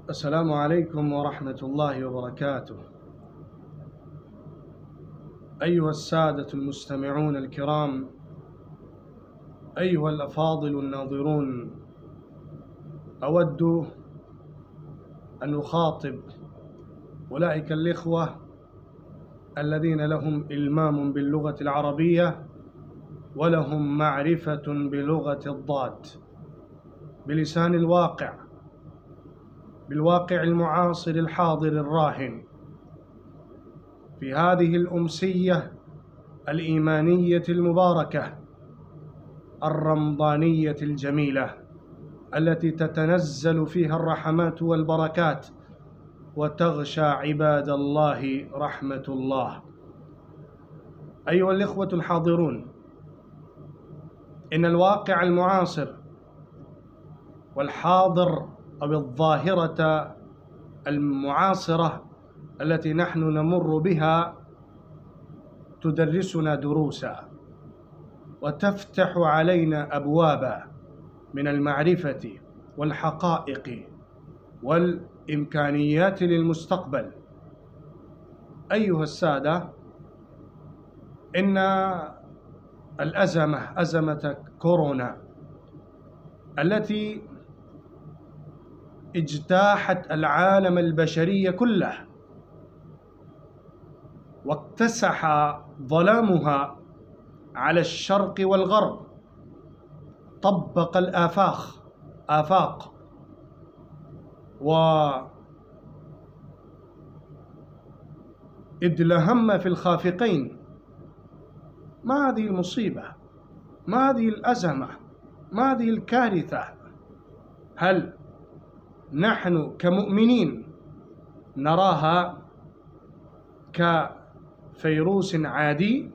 السلام عليكم ورحمة الله وبركاته. أيها السادة المستمعون الكرام، أيها الأفاضل الناظرون، أود أن أخاطب أولئك الإخوة الذين لهم إلمام باللغة العربية ولهم معرفة بلغة الضاد بلسان الواقع، بالواقع المعاصر الحاضر الراهن، في هذه الأمسية الإيمانية المباركة الرمضانية الجميلة التي تتنزل فيها الرحمات والبركات وتغشى عباد الله رحمة الله. أيها الإخوة الحاضرون، إن الواقع المعاصر والحاضر أو الظاهرة المعاصرة التي نحن نمر بها تدرسنا دروسا وتفتح علينا أبوابا من المعرفة والحقائق والإمكانيات للمستقبل. أيها السادة، إن أزمة كورونا التي اجتاحت العالم البشري كله واكتسح ظلامها على الشرق والغرب، طبق الآفاق وإدلهم في الخافقين. ما هذه المصيبة؟ ما هذه الأزمة؟ ما هذه الكارثة؟ هل نحن كمؤمنين نراها كفيروس عادي،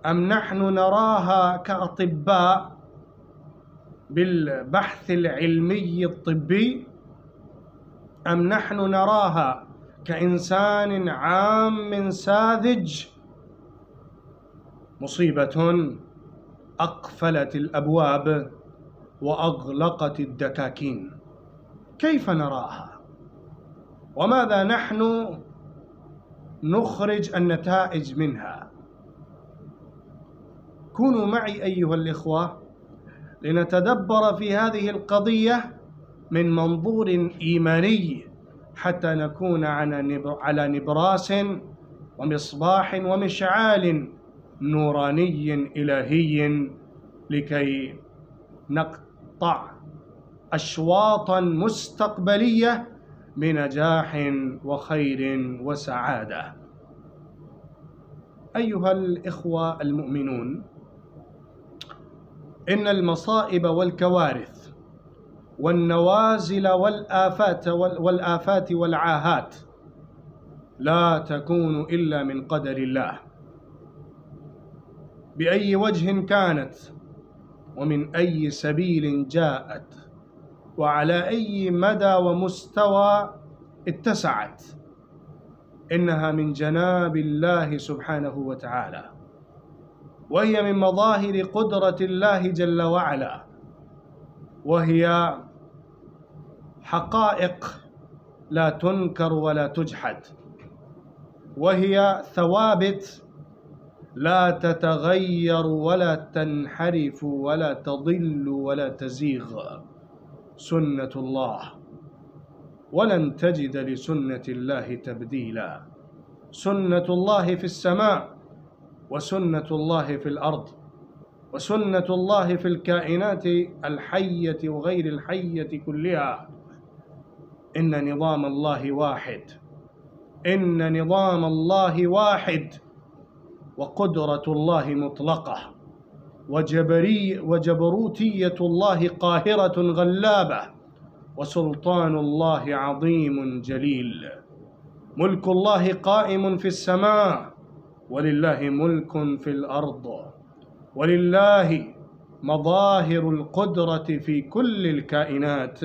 أم نحن نراها كأطباء بالبحث العلمي الطبي، أم نحن نراها كإنسان عام ساذج؟ مصيبة أقفلت الأبواب وأغلقت الدكاكين. كيف نراها؟ وماذا نحن نخرج النتائج منها؟ كونوا معي أيها الإخوة لنتدبر في هذه القضية من منظور إيماني حتى نكون على نبراس ومصباح ومشعال نوراني إلهي لكي نقطع أشواطا مستقبلية بنجاح وخير وسعادة. أيها الإخوة المؤمنون، إن المصائب والكوارث والنوازل والآفات والعاهات لا تكون إلا من قدر الله، بأي وجه كانت ومن أي سبيل جاءت وعلى أي مدى ومستوى اتسعت، إنها من جناب الله سبحانه وتعالى، وهي من مظاهر قدرة الله جل وعلا، وهي حقائق لا تنكر ولا تجحد، وهي ثوابت لا تتغير ولا تنحرف ولا تضل ولا تزيغ. سنة الله، ولن تجد لسنة الله تبديلا. سنة الله في السماء، وسنة الله في الأرض، وسنة الله في الكائنات الحية وغير الحية كلها. إن نظام الله واحد، إن نظام الله واحد، وقدرة الله مطلقة، وجبروتية الله قاهرة غلابة، وسلطان الله عظيم جليل. ملك الله قائم في السماء، ولله ملك في الأرض، ولله مظاهر القدرة في كل الكائنات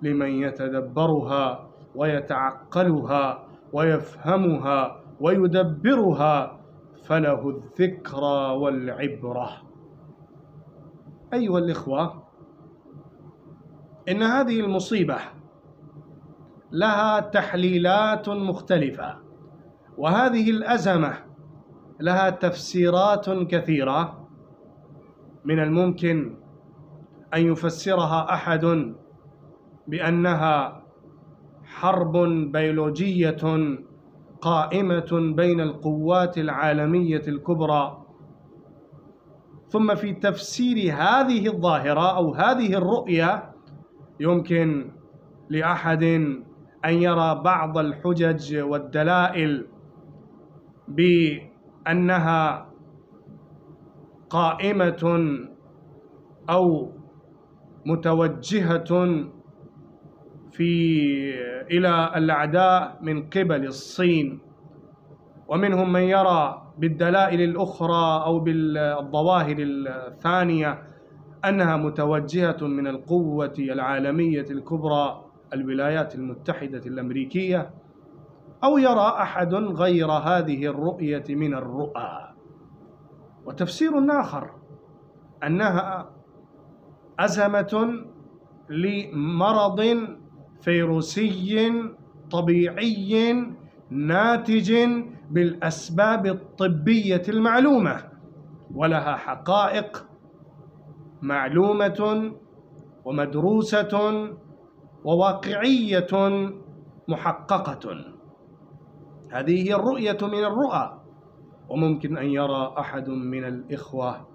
لمن يتدبرها ويتعقلها ويفهمها ويدبرها، فله الذكرى والعبرة. أيها الإخوة، إن هذه المصيبة لها تحليلات مختلفة، وهذه الأزمة لها تفسيرات كثيرة. من الممكن أن يفسرها أحد بأنها حرب بيولوجية قائمة بين القوات العالمية الكبرى. ثم في تفسير هذه الظاهرة أو هذه الرؤية يمكن لأحد أن يرى بعض الحجج والدلائل بأنها قائمة أو متوجهة إلى الأعداء من قبل الصين، ومنهم من يرى بالدلائل الأخرى أو بالظواهر الثانية أنها متوجهة من القوة العالمية الكبرى الولايات المتحدة الأمريكية، أو يرى أحد غير هذه الرؤية من الرؤى. وتفسير آخر أنها أزمة لمرض فيروسي طبيعي ناتج بالأسباب الطبية المعلومة، ولها حقائق معلومة ومدروسة وواقعية محققة. هذه هي الرؤية من الرؤى. وممكن أن يرى أحد من الإخوة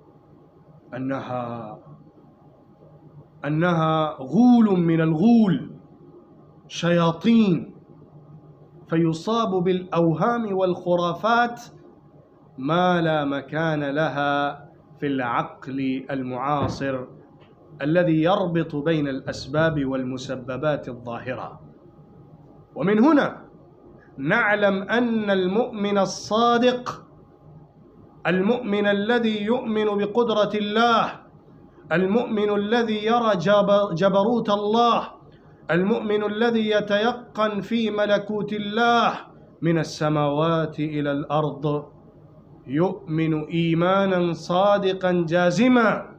أنها غول من الغول، شياطين، فيصاب بالأوهام والخرافات ما لا مكان لها في العقل المعاصر الذي يربط بين الأسباب والمسببات الظاهرة. ومن هنا نعلم أن المؤمن الصادق، المؤمن الذي يؤمن بقدرة الله، المؤمن الذي يرى جبروت الله، المؤمن الذي يتيقن في ملكوت الله من السماوات إلى الأرض، يؤمن إيمانا صادقا جازما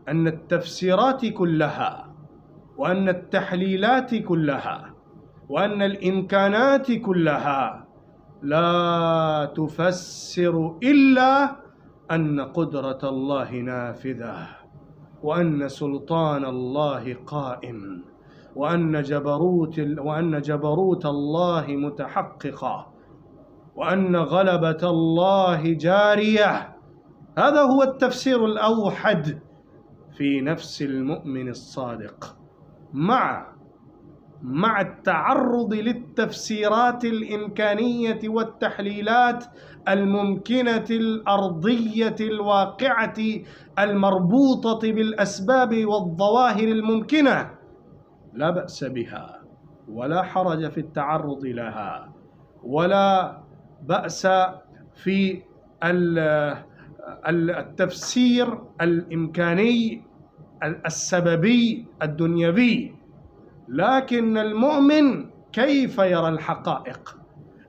أن التفسيرات كلها وأن التحليلات كلها وأن الإمكانات كلها لا تفسر إلا أن قدرة الله نافذة، وأن سلطان الله قائم، وأن جبروت الله متحققة، وأن غلبة الله جارية. هذا هو التفسير الأوحد في نفس المؤمن الصادق، مع التعرض للتفسيرات الإمكانية والتحليلات الممكنة الأرضية الواقعة المربوطة بالأسباب والظواهر الممكنة. لا بأس بها ولا حرج في التعرض لها، ولا بأس في التفسير الإمكاني السببي الدنيوي. لكن المؤمن كيف يرى الحقائق،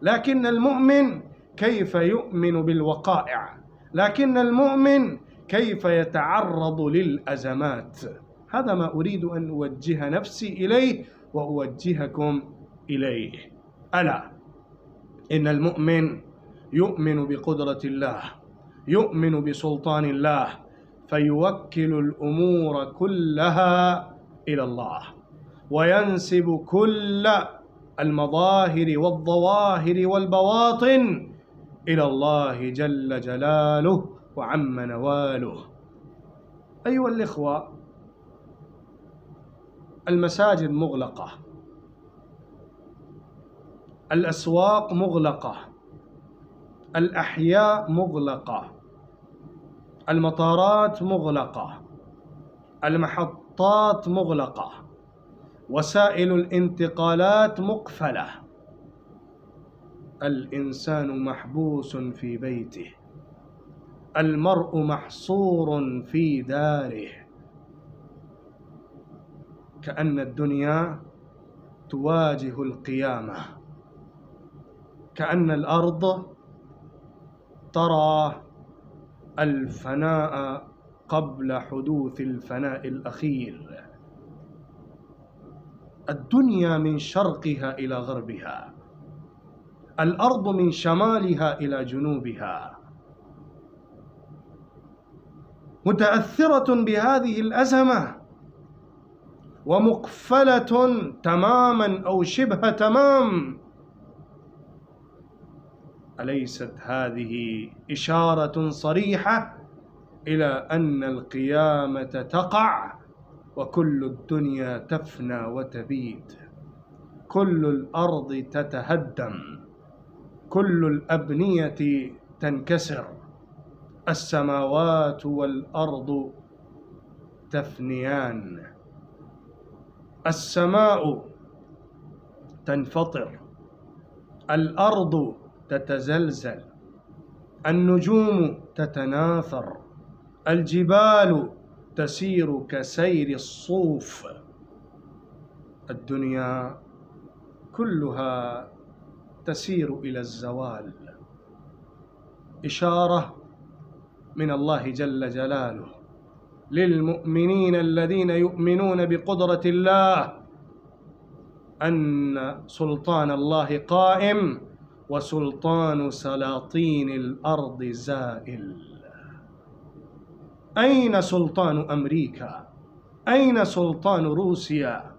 لكن المؤمن كيف يؤمن بالوقائع، لكن المؤمن كيف يتعرض للأزمات. هذا ما أريد أن أوجه نفسي إليه وأوجهكم إليه. ألا إن المؤمن يؤمن بقدرة الله، يؤمن بسلطان الله، فيوكل الأمور كلها إلى الله، وينسب كل المظاهر والظواهر والبواطن إلى الله جل جلاله وعم نواله. أيها الإخوة، المساجد مغلقة، الأسواق مغلقة، الأحياء مغلقة، المطارات مغلقة، المحطات مغلقة، وسائل الانتقالات مقفلة. الإنسان محبوس في بيته، المرء محصور في داره، كأن الدنيا تواجه القيامة، كأن الأرض ترى الفناء قبل حدوث الفناء الأخير. الدنيا من شرقها إلى غربها، الأرض من شمالها إلى جنوبها، متأثرة بهذه الأزمة ومقفلة تماما أو شبه تمام. أليست هذه إشارة صريحة إلى أن القيامة تقع وكل الدنيا تفنى وتبيد، كل الأرض تتهدم، كل الأبنية تنكسر، السماوات والأرض تفنيان، السماء تنفطر، الأرض تتزلزل، النجوم تتناثر، الجبال تسير كسير الصوف، الدنيا كلها تسير إلى الزوال. إشارة من الله جل جلاله للمؤمنين الذين يؤمنون بقدرة الله أن سلطان الله قائم وسلطان سلاطين الأرض زائل. أين سلطان أمريكا؟ أين سلطان روسيا؟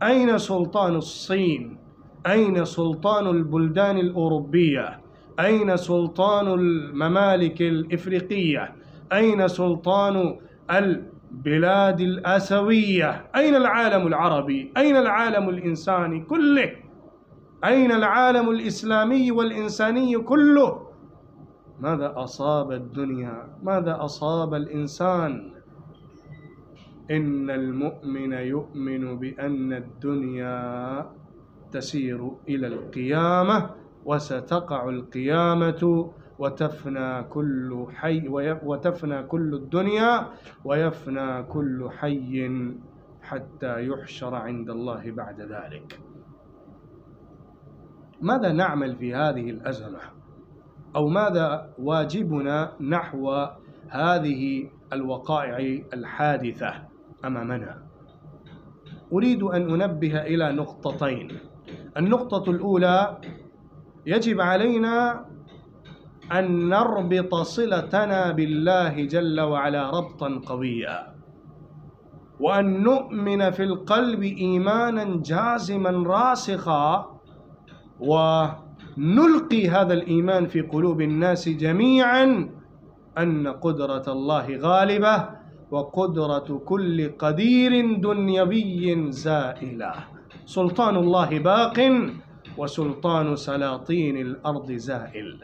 أين سلطان الصين؟ أين سلطان البلدان الأوروبية؟ أين سلطان الممالك الإفريقية؟ أين سلطان البلاد الآسيوية؟ أين العالم العربي؟ أين العالم الإنساني كله؟ أين العالم الإسلامي والإنساني كله؟ ماذا أصاب الدنيا؟ ماذا أصاب الإنسان؟ إن المؤمن يؤمن بأن الدنيا تسير إلى القيامة وستقع القيامة وتفنى كل حي وتفنى كل الدنيا ويفنى كل حي حتى يحشر عند الله بعد ذلك. ماذا نعمل في هذه الأزمة؟ أو ماذا واجبنا نحو هذه الوقائع الحادثة أمامنا؟ أريد أن أنبه إلى نقطتين. النقطة الأولى، يجب علينا أن نربط صلتنا بالله جل وعلا ربطا قويا، وأن نؤمن في القلب إيمانا جازما راسخا، ونلقي هذا الإيمان في قلوب الناس جميعا أن قدرة الله غالبة وقدرة كل قدير دنيوي زائلة، سلطان الله باق وسلطان سلاطين الأرض زائل.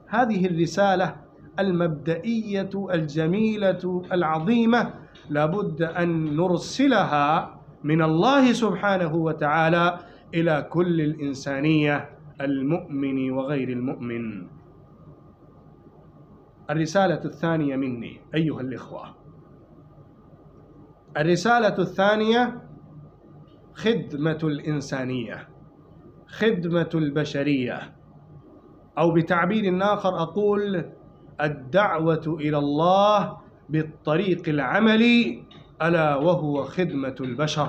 هذه الرسالة المبدئية الجميلة العظيمة لابد أن نرسلها من الله سبحانه وتعالى إلى كل الإنسانية، المؤمن وغير المؤمن. الرسالة الثانية مني أيها الإخوة، الرسالة الثانية خدمة الإنسانية، خدمة البشرية، أو بتعبير آخر أقول الدعوة إلى الله بالطريق العملي، ألا وهو خدمة البشر.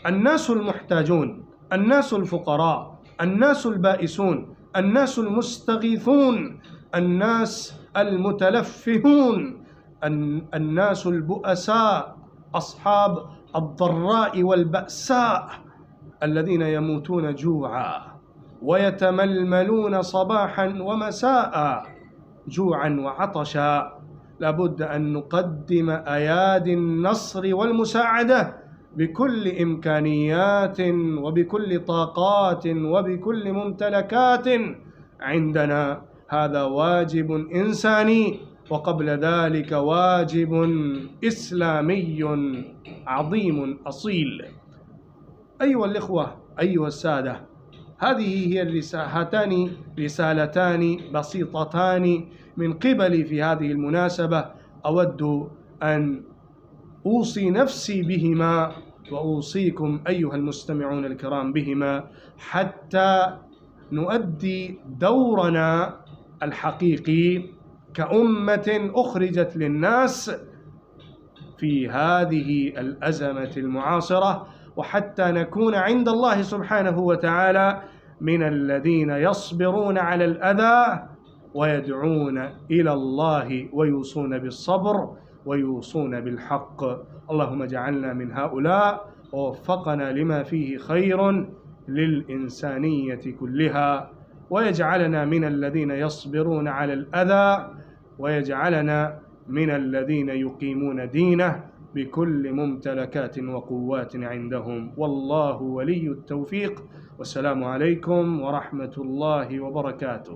الناس المحتاجون، الناس الفقراء، الناس البائسون، الناس المستغيثون، الناس المتلفهون، الناس البؤساء، أصحاب الضراء والبأساء، الذين يموتون جوعا ويتململون صباحا ومساء جوعا وعطشا، لابد أن نقدم أيادي النصر والمساعدة بكل إمكانيات وبكل طاقات وبكل ممتلكات عندنا. هذا واجب إنساني، وقبل ذلك واجب إسلامي عظيم أصيل. أيها الإخوة، أيها السادة، هذه هي هاتان رسالتان بسيطتان من قبلي في هذه المناسبة، أود أن أوصي نفسي بهما وأوصيكم أيها المستمعون الكرام بهما، حتى نؤدي دورنا الحقيقي كأمة أخرجت للناس في هذه الأزمة المعاصرة، وحتى نكون عند الله سبحانه وتعالى من الذين يصبرون على الأذى ويدعون إلى الله ويوصون بالصبر ويوصون بالحق. اللهم اجعلنا من هؤلاء ووفقنا لما فيه خير للإنسانية كلها، ويجعلنا من الذين يصبرون على الأذى، ويجعلنا من الذين يقيمون دينه بكل ممتلكات وقوات عندهم. والله ولي التوفيق، والسلام عليكم ورحمة الله وبركاته.